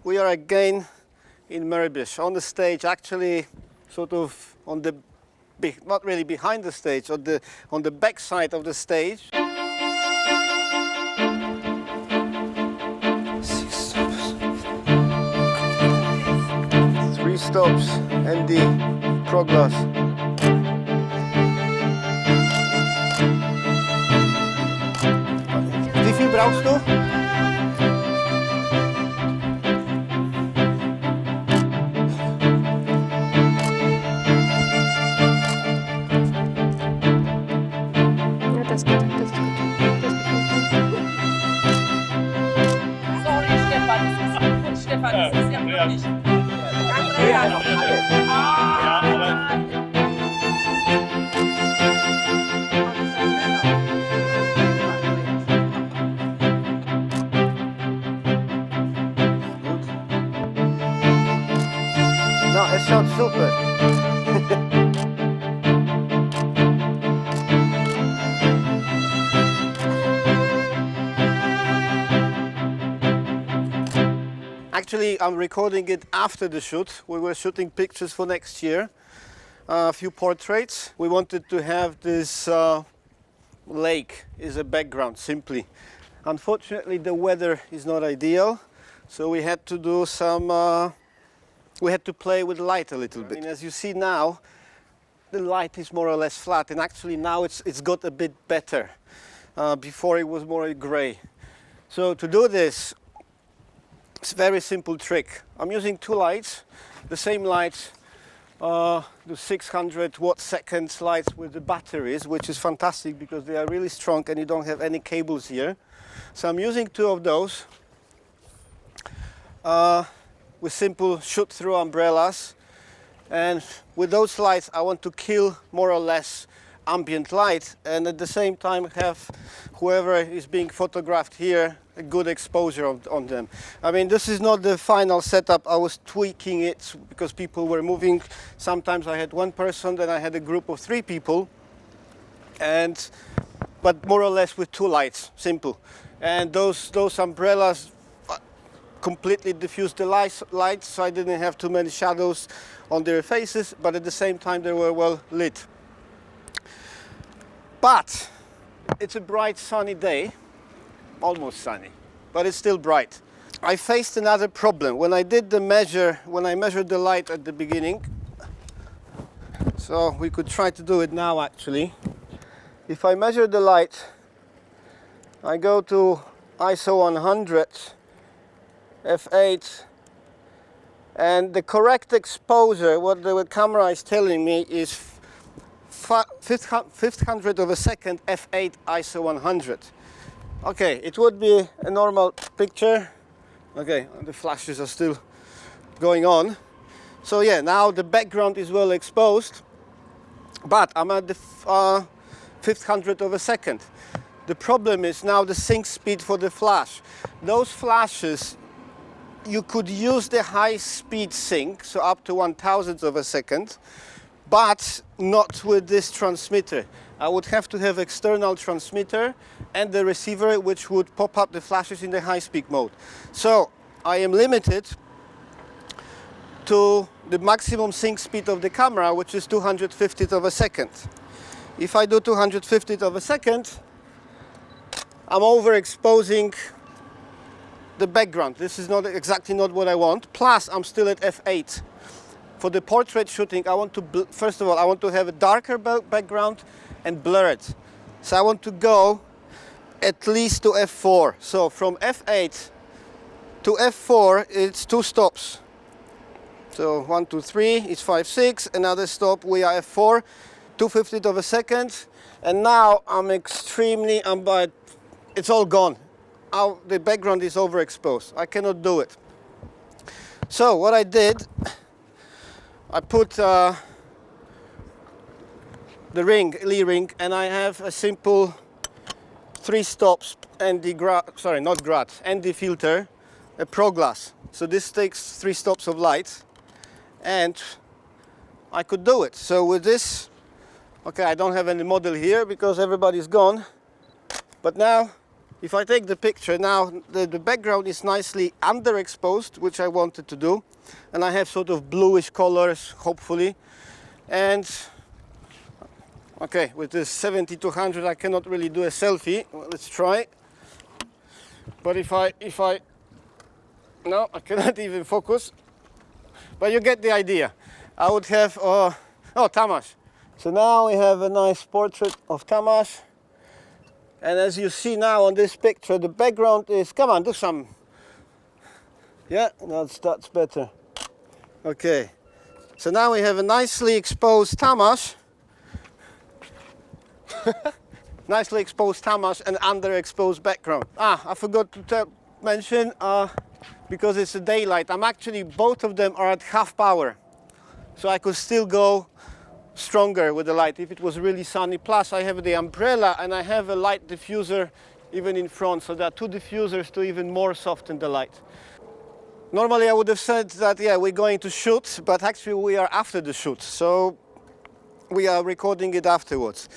we are again in Mörbisch, on the stage, actually sort of on the, not really behind the stage, on the back side of the stage. 6 stops. 3 stops and the Proglass. Wie viel brauchst du? Das geht, das ist gut. Sorry, Stefan, das ist gut, Stefan, das ist ja wirklich. Ja, noch alles. No, es schaut super. Actually, I'm recording it after the shoot. We were shooting pictures for next year, a few portraits. We wanted to have this lake as a background, simply. Unfortunately, the weather is not ideal, so we had to do some, we had to play with light a little bit. I mean, as you see now, the light is more or less flat, and actually now it's got a bit better. Before it was more grey. So to do this, it's a very simple trick. I'm using 2 lights, the same lights, the 600 watt-second lights with the batteries, which is fantastic because they are really strong and you don't have any cables here. So I'm using 2 of those with simple shoot-through umbrellas, and with those lights I want to kill more or less ambient light and at the same time have whoever is being photographed here a good exposure on them. I mean, this is not the final setup. I was tweaking it because people were moving. Sometimes I had 1 person, then I had a group of 3 people, but more or less with 2 lights, simple. And those umbrellas completely diffused the lights, so I didn't have too many shadows on their faces, but at the same time they were well lit. But it's a bright sunny day, almost sunny, but it's still bright. I faced another problem when I did the measure, when I measured the light at the beginning. So we could try to do it now actually. If I measure the light, I go to ISO 100, f8, and the correct exposure, what the camera is telling me is 500th of a second f8 ISO 100. Okay, it would be a normal picture. Okay, the flashes are still going on. So yeah, now the background is well exposed, but I'm at the 500th of a second. The problem is now the sync speed for the flash. Those flashes, you could use the high speed sync, so up to 1,000th of a second, but not with this transmitter. I would have to have external transmitter and the receiver which would pop up the flashes in the high speed mode. So I am limited to the maximum sync speed of the camera, which is 250th of a second. If I do 250th of a second, I'm overexposing the background. This is not exactly not what I want. Plus I'm still at f8. For the portrait shooting, I want to, first of all, I want to have a darker background and blur it. So I want to go at least to f4. So from f8 to f4, it's 2 stops. So 1, 2, 3, it's 5, 6, another stop, we are f4, 250th of a second, and now I'm it's all gone. The background is overexposed. I cannot do it. So what I did, I put the Lee ring, and I have a simple 3 stops ND filter, a Proglass. So this takes 3 stops of light, and I could do it. So with this, okay, I don't have any model here because everybody's gone, but now if I take the picture now, the background is nicely underexposed, which I wanted to do, and I have sort of bluish colors, hopefully. And okay, with this 70-200 I cannot really do a selfie. Well, let's try. But if I no, I cannot even focus. But you get the idea. I would have oh, Tamas. So now we have a nice portrait of Tamas. And as you see now on this picture, the background is, come on, do some. Yeah, that's better. Okay. So now we have a nicely exposed Tamas. Nicely exposed Tamas and underexposed background. I forgot to mention, because it's a daylight, both of them are at half power. So I could still go stronger with the light if it was really sunny. Plus I have the umbrella and I have a light diffuser even in front. So there are two diffusers to even more soften the light. Normally I would have said that, yeah, we're going to shoot, but actually we are after the shoot. So we are recording it afterwards.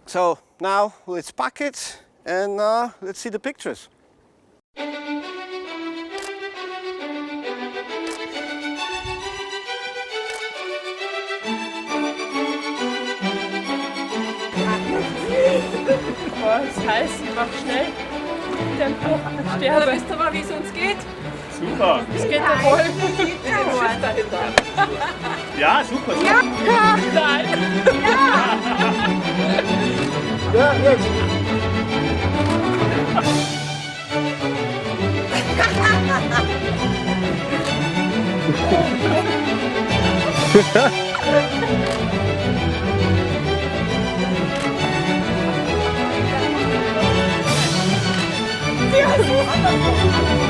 So now let's pack it and let's see the pictures. Das heißt, mach schnell. Tempo. Sterbe. Wisst ihr mal, wie es uns geht? Super. Es geht ja voll. Dahinter. Ja, super. Ja. Ja. Nein. Ja. Ja, jetzt. Ja, so.